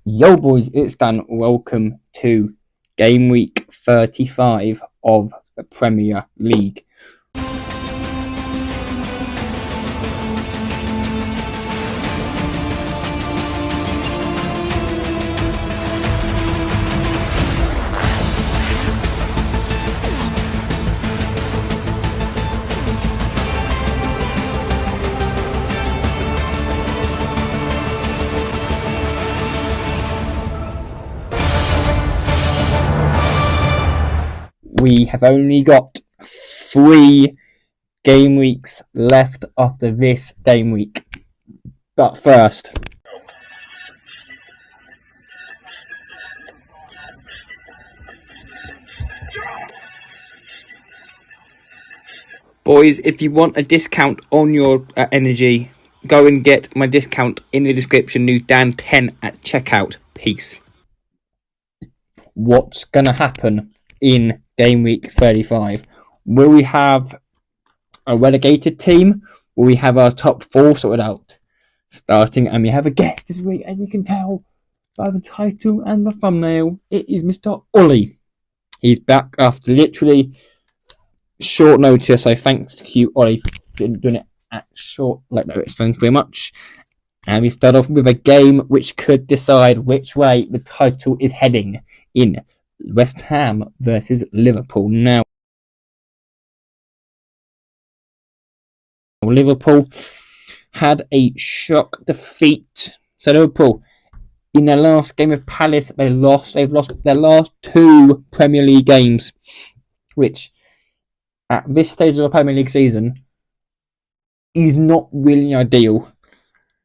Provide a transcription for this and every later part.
Yo boys, it's Dan. Welcome to game week 35 of the Premier League. We have only got 3 game weeks left after this game week. But first, boys, if you want a discount on your energy, go and get my discount in the description. New Dan10 at checkout. Peace. What's going to happen in game week 35? Will we have a relegated team? Will we have our top 4 sorted out? Starting, and we have a guest this week, as you can tell by the title and the thumbnail. It is Mr. Ollie. He's back after literally short notice, so thanks you, Ollie, for doing it at short notice. Thanks very much. And we start off with a game which could decide which way the title is heading in West Ham versus Liverpool. Now, Liverpool had a shock defeat. So Liverpool, in their last game of Palace, they've lost their last 2 Premier League games, which at this stage of the Premier League season is not really ideal.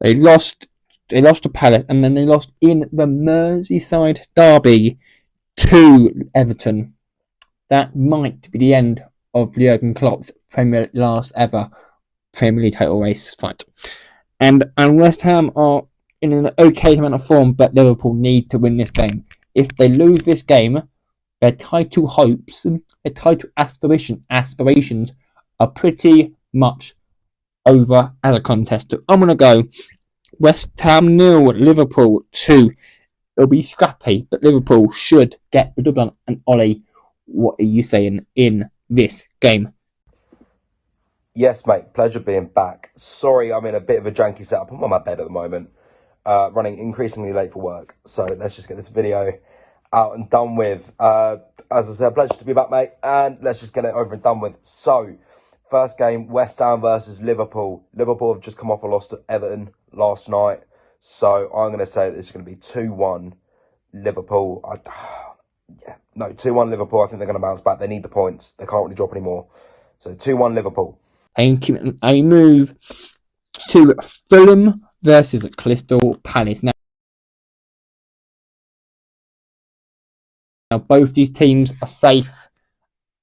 They lost to Palace, and then they lost in the Merseyside derby to Everton. That might be the end of Jurgen Klopp's last ever Premier League title race fight. And West Ham are in an okay amount of form, but Liverpool need to win this game. If they lose this game, their title hopes, their title aspirations are pretty much over as a contest. So I'm going to go West Ham 0, Liverpool 2. It'll be scrappy, but Liverpool should get the double. And Ollie, what are you saying in this game? Yes, mate. Pleasure being back. Sorry, I'm in a bit of a janky setup. I'm on my bed at the moment, running increasingly late for work. So let's just get this video out and done with. As I said, pleasure to be back, mate. And let's just get it over and done with. So, first game, West Ham versus Liverpool. Liverpool have just come off a loss to Everton last night. So I'm going to say that this is going to be 2-1 Liverpool. 2-1 Liverpool. I think they're going to bounce back. They need the points. They can't really drop anymore. So 2-1 Liverpool. And I move to Fulham versus Crystal Palace. Now, both these teams are safe.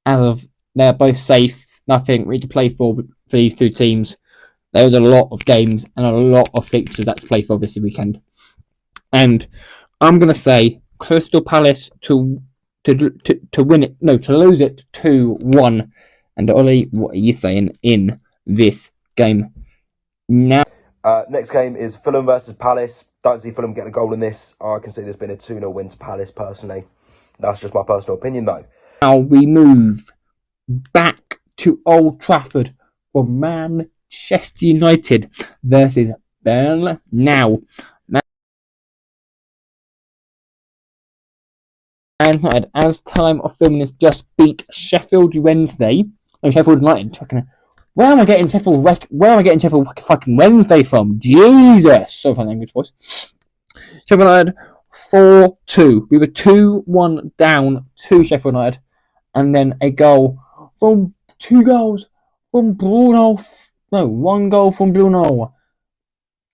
They're both safe. Nothing really to play for these 2 teams. There's a lot of games and a lot of fixtures that to play for this weekend. And I'm going to say Crystal Palace to win it. No, to lose it 2-1. And Ollie, what are you saying in this game? Now, next game is Fulham versus Palace. Don't see Fulham getting a goal in this. I can see this being a 2-0 win to Palace, personally. That's just my personal opinion, though. Now we move back to Old Trafford for Manchester United versus Burnley. Now, Man United, as time of filming this, just beat Sheffield Wednesday. No, Sheffield United. Where am I getting Sheffield fucking Wednesday from? Jesus! So fun language, boys. Sheffield United 4-2. We were 2-1 down to Sheffield United, and then a goal from 2 goals from Bruno. No, 1 goal from Bruno,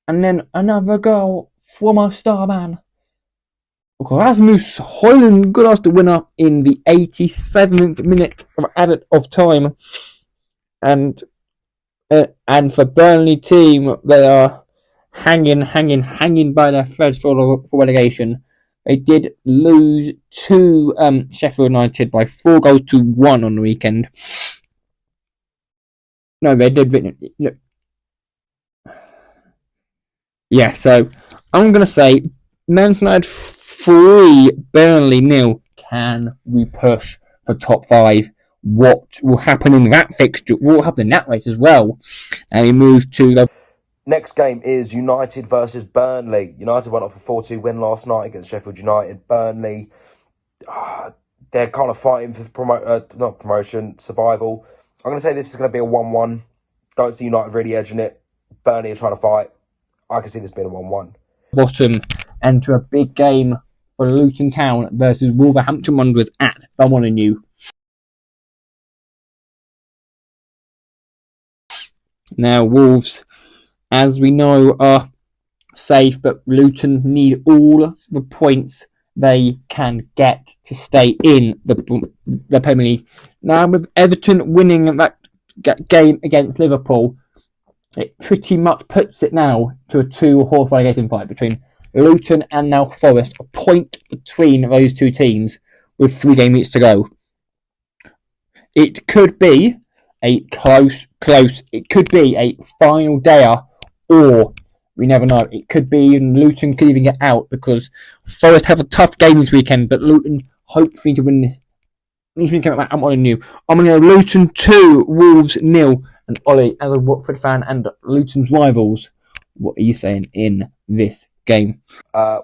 and then another goal from our star man Rasmus Højlund got us the winner in the 87th minute of added of time, and for Burnley team, they are hanging by their threads for relegation. They did lose to Sheffield United by 4-1 on the weekend. No, they did. Yeah, so I'm going to say Manchester United 3, Burnley 0. Can we push for top 5? What will happen in that fixture? What will happen in that race as well? And we move to the Next game is United versus Burnley. United went off a 4-2 win last night against Sheffield United. Burnley, they're kind of fighting for not promotion, survival. I'm going to say this is going to be a 1-1. Don't see United really edging it. Burnley are trying to fight. I can see this being a 1-1. bottom and to a big game for Luton Town versus Wolverhampton Wanderers at the Molineux. Now, Wolves, as we know, are safe, but Luton need all the points they can get to stay in the Premier League. Now, with Everton winning that game against Liverpool, it pretty much puts it now to a 2-horse relegation fight between Luton and now Forest, a point between those two teams with 3 game weeks to go. It could be a close. It could be a final dayer, or we never know. It could be even Luton could even get out because Forest have a tough game this weekend, but Luton hopefully to win this. I'm on a new. I'm going to go Luton 2, Wolves 0. And Ollie, as a Watford fan and Luton's rivals, what are you saying in this game?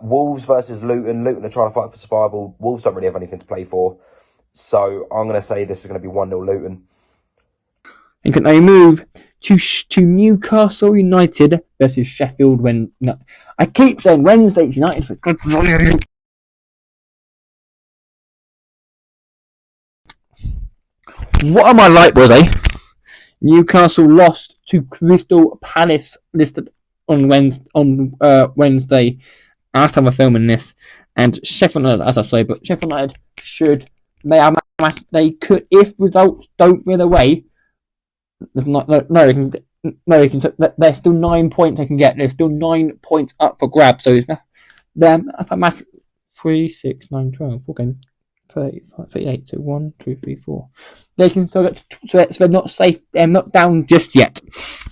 Wolves versus Luton. Luton are trying to fight for survival. Wolves don't really have anything to play for. So I'm going to say this is going to be 1-0 Luton. And can I move to Newcastle United versus Sheffield when... No, I keep saying Wednesday it's United. For God's sake. What am I like, boys, eh? Newcastle lost to Crystal Palace, listed on Wednesday. Last time I'm filming this, and Sheffield United, as I say, but Sheffield United should they could, if results don't go their way. There's not there's still 9 points they can get. There's still 9 points up for grabs. So it's them. If I match 3, 6, 9, 12, 4 games. 35, 38, so 1, 2, 3, 4. They can still get so they're not safe. They're not down just yet,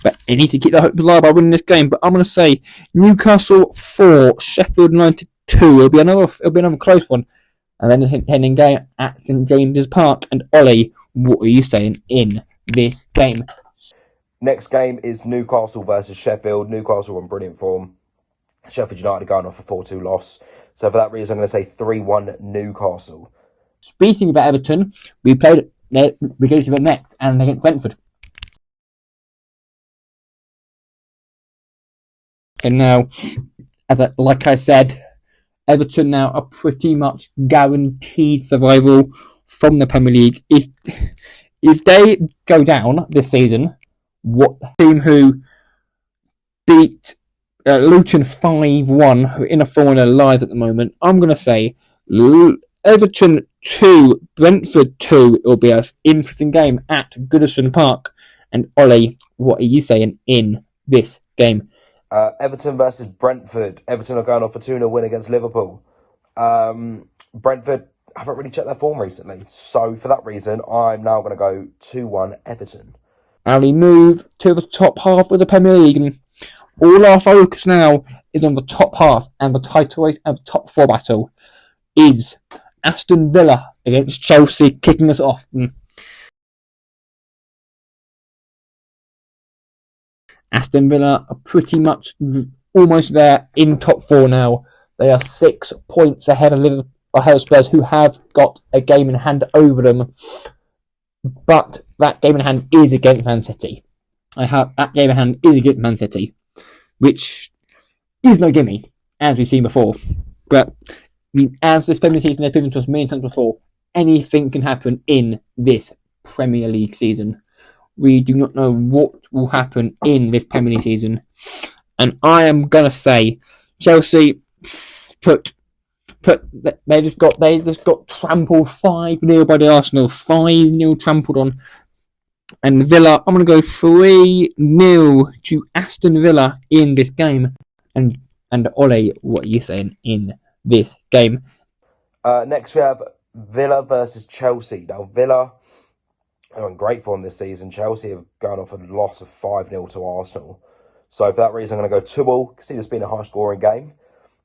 but they need to keep their hopes alive by winning this game. But I'm going to say Newcastle 4, Sheffield United 2. It'll be another close one, and then the ending game at St James's Park. And Ollie, what are you saying in this game? Next game is Newcastle versus Sheffield. Newcastle in brilliant form. Sheffield United going off a 4-2 loss. So for that reason, I'm going to say 3-1 Newcastle. Speaking about Everton, we go to them next, and against Brentford. And now, like I said, Everton now are pretty much guaranteed survival from the Premier League. If they go down this season, what team who beat Luton 5-1, who are in a form of their lives at the moment, I'm going to say Everton 2, Brentford 2. It will be an interesting game at Goodison Park. And Ollie, what are you saying in this game? Everton versus Brentford. Everton are going off a 2-0 win against Liverpool. Brentford haven't really checked their form recently. So for that reason, I'm now going to go 2-1 Everton. And we move to the top half of the Premier League. And all our focus now is on the top half, and the title race and the top 4 battle is Aston Villa against Chelsea, kicking us off. Aston Villa are pretty much almost there in top 4 now. They are 6 points ahead of Spurs, who have got a game in hand over them. But that game in hand is against Man City. That game in hand is against Man City, which is no gimme, as we've seen before. But as this Premier season has proven to us many times before, anything can happen in this Premier League season. We do not know what will happen in this Premier League season, and I am gonna say Chelsea they just got trampled 5-0 by the Arsenal, 5-0 trampled on. And Villa, I'm gonna go 3-0 to Aston Villa in this game. And Ollie, what are you saying in this game? Next we have Villa versus Chelsea. Now Villa are in great form this season. Chelsea have gone off a loss of 5-0 to Arsenal. So for that reason, I'm going to go 2-2. See this being a high-scoring game.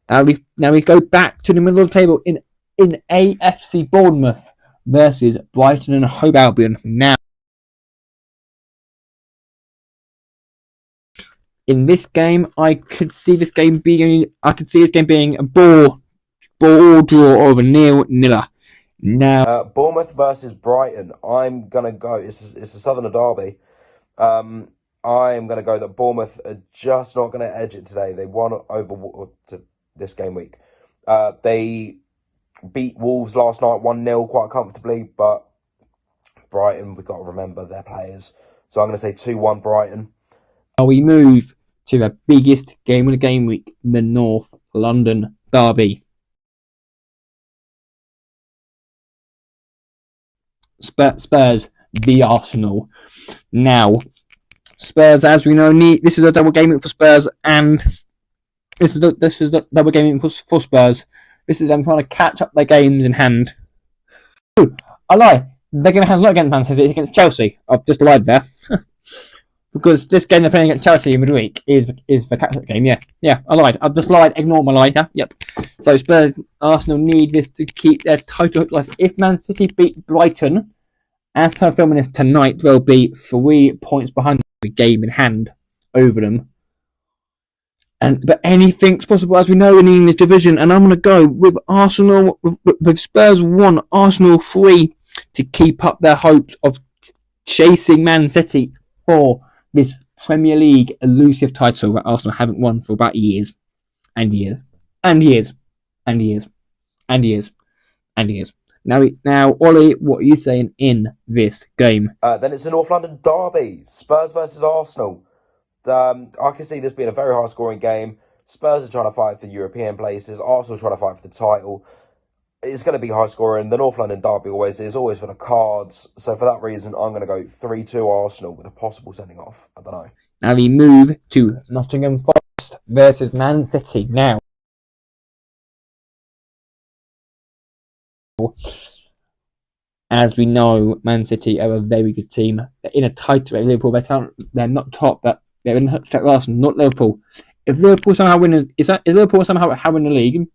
Now we go back to the middle of the table in AFC Bournemouth versus Brighton and Hove Albion. Now, in this game, I could see this game being a ball draw of a 0-0. Now, Bournemouth versus Brighton. I'm gonna go. It's a Southerner derby. I'm gonna go that Bournemouth are just not gonna edge it today. They won over this game week. They beat Wolves last night 1-0 quite comfortably, but Brighton, we've got to remember their players. So I'm going to say 2-1 Brighton. we move to the biggest game of the game week, the North London derby. Spurs v Arsenal. Now, Spurs, as we know, this is a double game week for Spurs, and this is a double game week for Spurs. This is them trying to catch up their games in hand. Ooh, I lie. They're going to have not against Man City, it's against Chelsea. I've just lied there. Because this game they're playing against Chelsea in midweek is the catch-up game. Yeah, I lied. I've just lied. Ignore my lie. Yep. So Spurs, Arsenal need this to keep their title hope life. If Man City beat Brighton, as per filming this tonight, they'll be 3 points behind the game in hand over them. But anything's possible, as we know, in the English division. And I'm going to go with Arsenal, with Spurs 1, Arsenal 3, to keep up their hopes of chasing Man City for this Premier League elusive title that Arsenal haven't won for about years and years and years and years and years and years. Now, Ollie, what are you saying in this game? Then it's a North London derby. Spurs versus Arsenal. I can see this being a very high-scoring game. Spurs are trying to fight for European places. Arsenal trying to fight for the title. It's going to be high-scoring. The North London derby always for the cards. So for that reason, I'm going to go 3-2 Arsenal with a possible sending off. I don't know. Now we move to Nottingham Forest versus Man City. Now, as we know, Man City are a very good team. They're in a tight race. Liverpool, they're not top, but they're in a tight race, not Liverpool. If Liverpool somehow win, is Liverpool somehow in the league?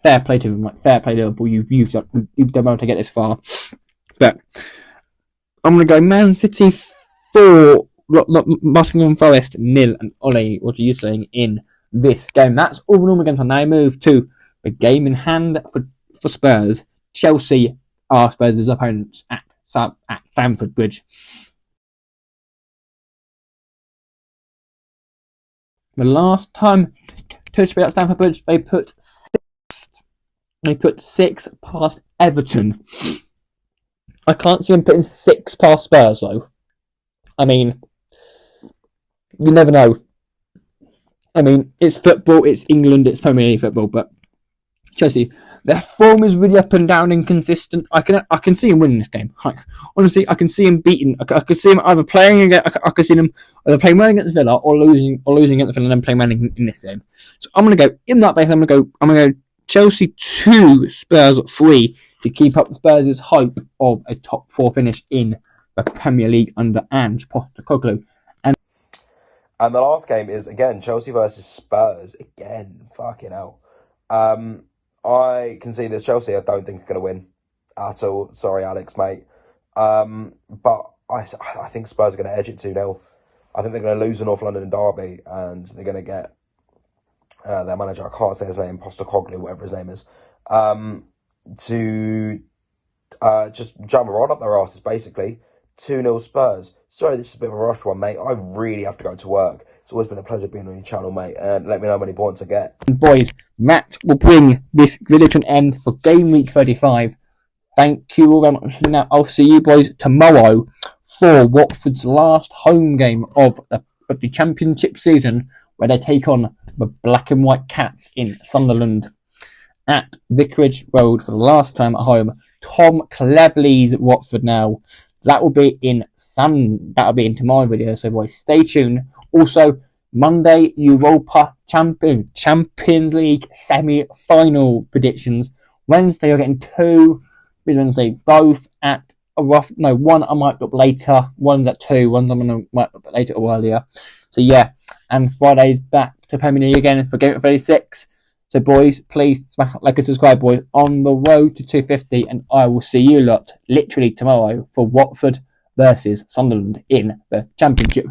Fair play to them. Fair play, Liverpool. You've done well to get this far. But I'm going to go Man City 4, Nottingham Forest 0. And Ollie, what are you saying in this game? That's all the normal games. And now move to the game in hand for Spurs. Chelsea are Spurs' opponents at Stamford Bridge. The last time to be at Stamford Bridge, they put 6 past Everton. I can't see them putting 6 past Spurs, though. I mean, you never know. I mean, it's football, it's England, it's Premier League football, but Chelsea, their form is really up and down, inconsistent. I can see him winning this game. Like, honestly, I can see him beating. I could see him either playing against. I could see him either playing well against Villa or losing against Villa and then playing well in this game. So I'm gonna go in that base. I'm gonna go Chelsea 2, Spurs 3 to keep up Spurs' hope of a top 4 finish in the Premier League under Ange Postecoglou. And the last game is again Chelsea versus Spurs again. Fucking hell. I can see this Chelsea. I don't think are going to win at all. Sorry, Alex, mate. But I think Spurs are going to edge it 2-0. I think they're going to lose the North London derby, and they're going to get their manager, I can't say his name, Postecoglou, whatever his name is, to just jump right up their asses, basically. 2-0 Spurs. Sorry, this is a bit of a rush one, mate. I really have to go to work. It's always been a pleasure being on your channel, mate. And let me know how many points I get. Boys, that will bring this video to an end for game week 35. Thank you all very much. Now, I'll see you boys tomorrow for Watford's last home game of the Championship season, where they take on the Black and White Cats in Sunderland at Vicarage Road for the last time at home. Tom Cleverley's Watford now. That will be in tomorrow's video, so boys, stay tuned. Also, Monday, Europa Champions League semi-final predictions. Wednesday, you're getting 2. Wednesday, both at one I might put up later, one's at 2, one's I might put up later or earlier. So yeah, and Friday's back to Peremier again for game 36. So, boys, please smash like and subscribe, boys, on the road to 250, and I will see you lot literally tomorrow for Watford versus Sunderland in the Championship.